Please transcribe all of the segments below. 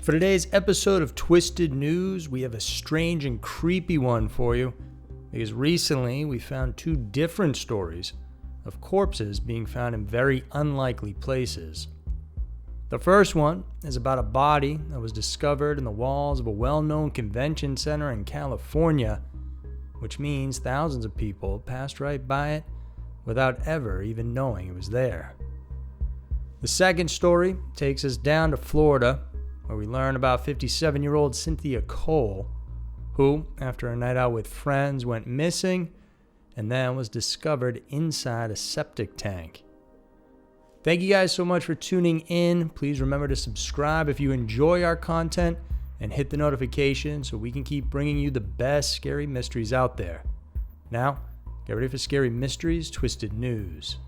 For today's episode of Twisted News, we have a strange and creepy one for you, because recently we found two different stories of corpses being found in very unlikely places. The first one is about a body that was discovered in the walls of a well-known convention center in California, which means thousands of people passed right by it without ever even knowing it was there. The second story takes us down to Florida, where we learn about 57-year-old Cynthia Cole, who, after a night out with friends, went missing and then was discovered inside a septic tank. Thank you guys so much for tuning in. Please remember to subscribe if you enjoy our content and hit the notification so we can keep bringing you the best scary mysteries out there. Now, get ready for Scary Mysteries Twisted News.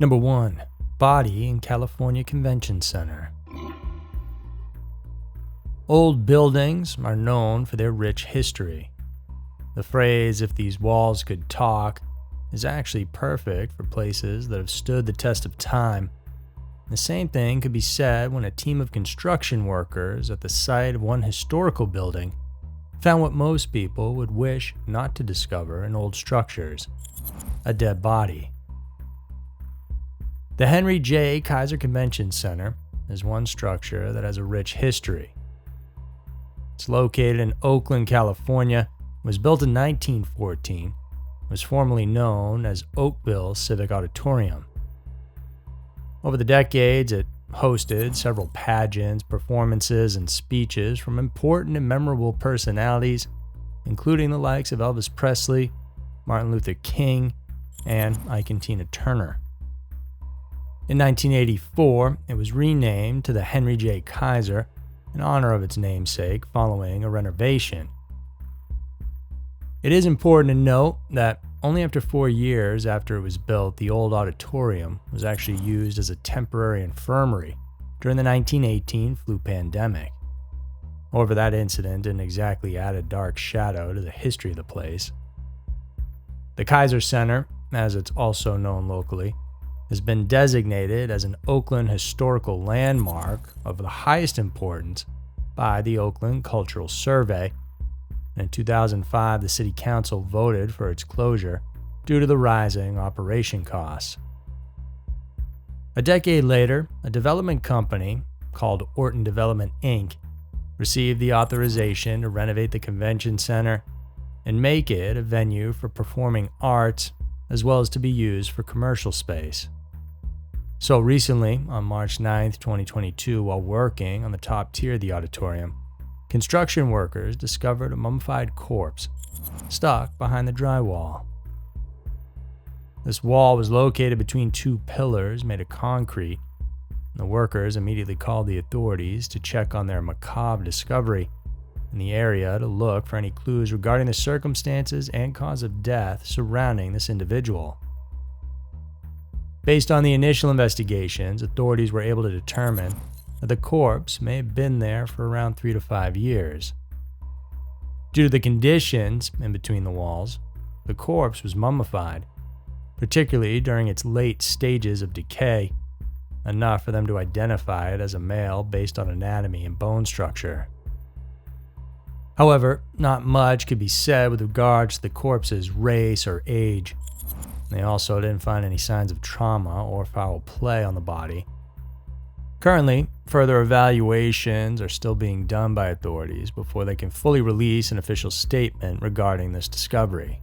Number 1. Body in California Convention Center. Old buildings are known for their rich history. The phrase, "if these walls could talk," is actually perfect for places that have stood the test of time. The same thing could be said when a team of construction workers at the site of one historical building found what most people would wish not to discover in old structures: a dead body. The Henry J. Kaiser Convention Center is one structure that has a rich history. It's located in Oakland, California, was built in 1914, was formerly known as Oakville Civic Auditorium. Over the decades, it hosted several pageants, performances, and speeches from important and memorable personalities, including the likes of Elvis Presley, Martin Luther King, and Ike and Tina Turner. In 1984, it was renamed to the Henry J. Kaiser in honor of its namesake following a renovation. It is important to note that only after 4 years after it was built, the old auditorium was actually used as a temporary infirmary during the 1918 flu pandemic. However, that incident didn't exactly add a dark shadow to the history of the place. The Kaiser Center, as it's also known locally, has been designated as an Oakland Historical Landmark of the highest importance by the Oakland Cultural Survey. In 2005, the City Council voted for its closure due to the rising operation costs. A decade later, a development company called Orton Development, Inc. received the authorization to renovate the convention center and make it a venue for performing arts, as well as to be used for commercial space. So recently, on March 9th, 2022, while working on the top tier of the auditorium, construction workers discovered a mummified corpse stuck behind the drywall. This wall was located between two pillars made of concrete. The workers immediately called the authorities to check on their macabre discovery in the area to look for any clues regarding the circumstances and cause of death surrounding this individual. Based on the initial investigations, authorities were able to determine that the corpse may have been there for around 3 to 5 years. Due to the conditions in between the walls, the corpse was mummified, particularly during its late stages of decay, enough for them to identify it as a male based on anatomy and bone structure. However, not much could be said with regards to the corpse's race or age. They also didn't find any signs of trauma or foul play on the body. Currently, further evaluations are still being done by authorities before they can fully release an official statement regarding this discovery.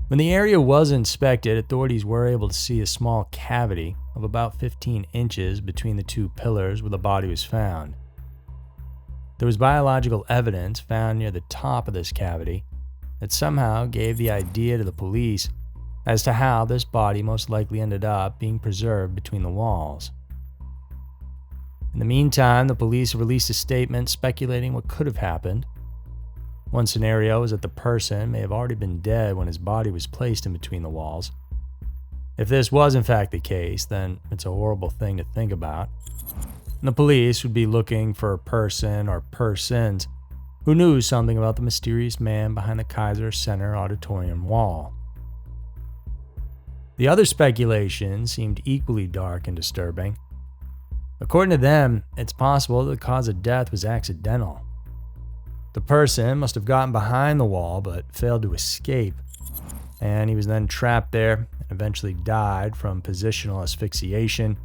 When the area was inspected, authorities were able to see a small cavity of about 15 inches between the two pillars where the body was found. There was biological evidence found near the top of this cavity that somehow gave the idea to the police as to how this body most likely ended up being preserved between the walls. In the meantime, the police released a statement speculating what could have happened. One scenario is that the person may have already been dead when his body was placed in between the walls. If this was in fact the case, then it's a horrible thing to think about. And the police would be looking for a person or persons who knew something about the mysterious man behind the Kaiser Center auditorium wall. The other speculation seemed equally dark and disturbing. According to them, it's possible that the cause of death was accidental. The person must have gotten behind the wall but failed to escape, and he was then trapped there and eventually died from positional asphyxiation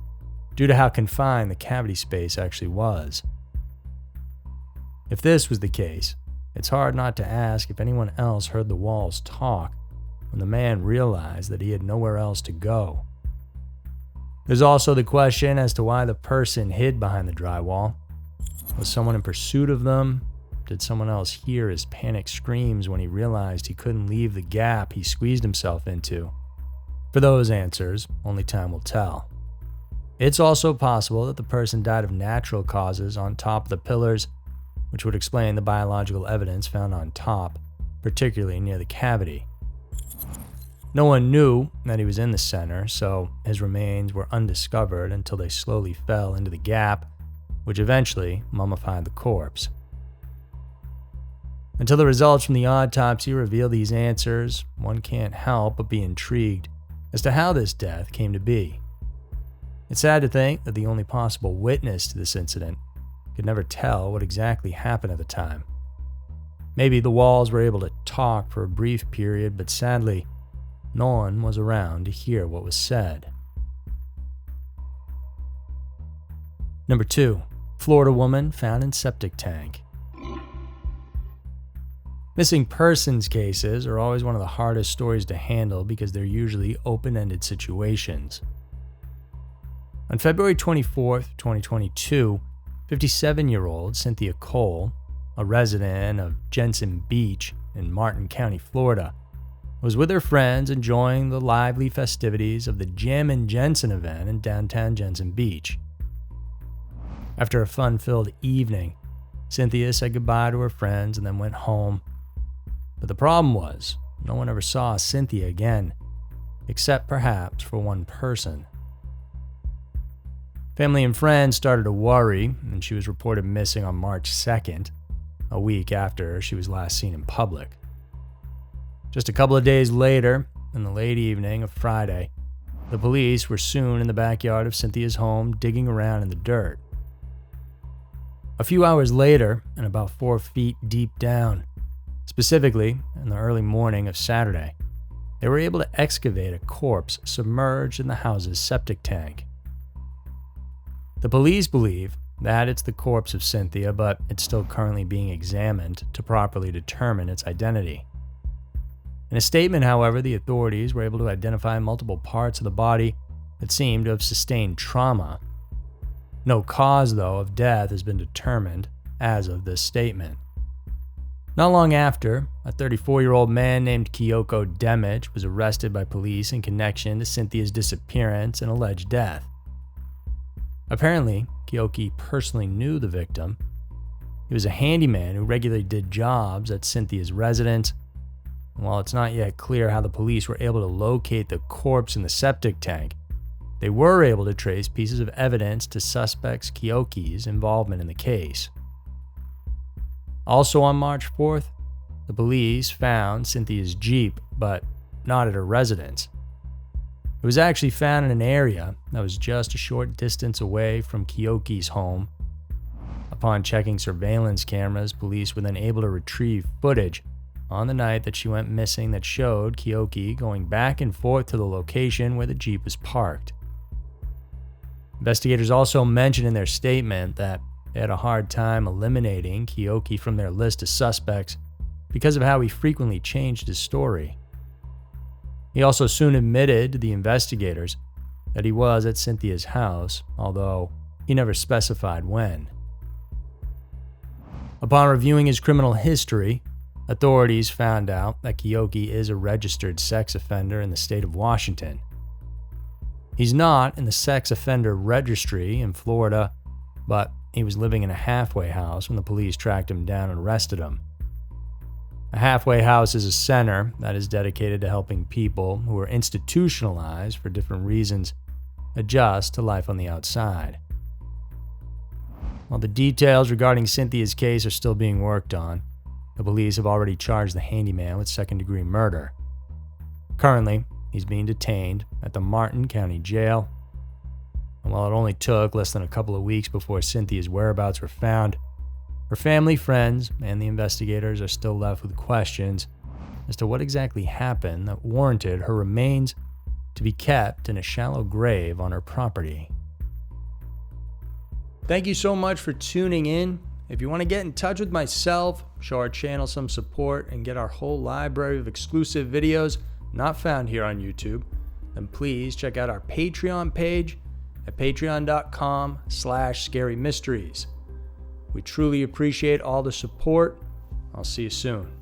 due to how confined the cavity space actually was. If this was the case, it's hard not to ask if anyone else heard the walls talk when the man realized that he had nowhere else to go. There's also the question as to why the person hid behind the drywall. Was someone in pursuit of them? Did someone else hear his panic screams when he realized he couldn't leave the gap he squeezed himself into? For those answers, only time will tell. It's also possible that the person died of natural causes on top of the pillars, which would explain the biological evidence found on top, particularly near the cavity. No one knew that he was in the center, so his remains were undiscovered until they slowly fell into the gap, which eventually mummified the corpse. Until the results from the autopsy reveal these answers, one can't help but be intrigued as to how this death came to be. It's sad to think that the only possible witness to this incident could never tell what exactly happened at the time. Maybe the walls were able to talk for a brief period, but sadly, no one was around to hear what was said. Number 2. Florida woman found in septic tank. Missing persons cases are always one of the hardest stories to handle because they're usually open-ended situations. On February 24, 2022, 57-year-old Cynthia Cole, a resident of Jensen Beach in Martin County, Florida, was with her friends enjoying the lively festivities of the Jammin' Jensen event in downtown Jensen Beach. After a fun-filled evening, Cynthia said goodbye to her friends and then went home. But the problem was, no one ever saw Cynthia again, except perhaps for one person. Family and friends started to worry, and she was reported missing on March 2nd, a week after she was last seen in public. Just a couple of days later, in the late evening of Friday, the police were soon in the backyard of Cynthia's home digging around in the dirt. A few hours later, and about 4 feet deep down, specifically in the early morning of Saturday, they were able to excavate a corpse submerged in the house's septic tank. The police believe that it's the corpse of Cynthia, but it's still currently being examined to properly determine its identity. In a statement, however, the authorities were able to identify multiple parts of the body that seemed to have sustained trauma. No cause, though, of death has been determined as of this statement. Not long after, a 34-year-old man named Kyoko Demich was arrested by police in connection to Cynthia's disappearance and alleged death. Apparently, Kyoki personally knew the victim. He was a handyman who regularly did jobs at Cynthia's residence. And while it's not yet clear how the police were able to locate the corpse in the septic tank, they were able to trace pieces of evidence to suspects Kyoki's involvement in the case. Also on March 4th, the police found Cynthia's Jeep, but not at her residence. It was actually found in an area that was just a short distance away from Kyoki's home. Upon checking surveillance cameras, police were then able to retrieve footage on the night that she went missing that showed Kyoki going back and forth to the location where the Jeep was parked. Investigators also mentioned in their statement that they had a hard time eliminating Kyoki from their list of suspects because of how he frequently changed his story. He also soon admitted to the investigators that he was at Cynthia's house, although he never specified when. Upon reviewing his criminal history, authorities found out that Kyoki is a registered sex offender in the state of Washington. He's not in the sex offender registry in Florida, but he was living in a halfway house when the police tracked him down and arrested him. A halfway house is a center that is dedicated to helping people who are institutionalized for different reasons adjust to life on the outside. While the details regarding Cynthia's case are still being worked on, the police have already charged the handyman with second-degree murder. Currently, he's being detained at the Martin County Jail. And while it only took less than a couple of weeks before Cynthia's whereabouts were found, her family, friends, and the investigators are still left with questions as to what exactly happened that warranted her remains to be kept in a shallow grave on her property. Thank you so much for tuning in. If you want to get in touch with myself, show our channel some support, and get our whole library of exclusive videos not found here on YouTube, then please check out our Patreon page at patreon.com/scarymysteries. We truly appreciate all the support. I'll see you soon.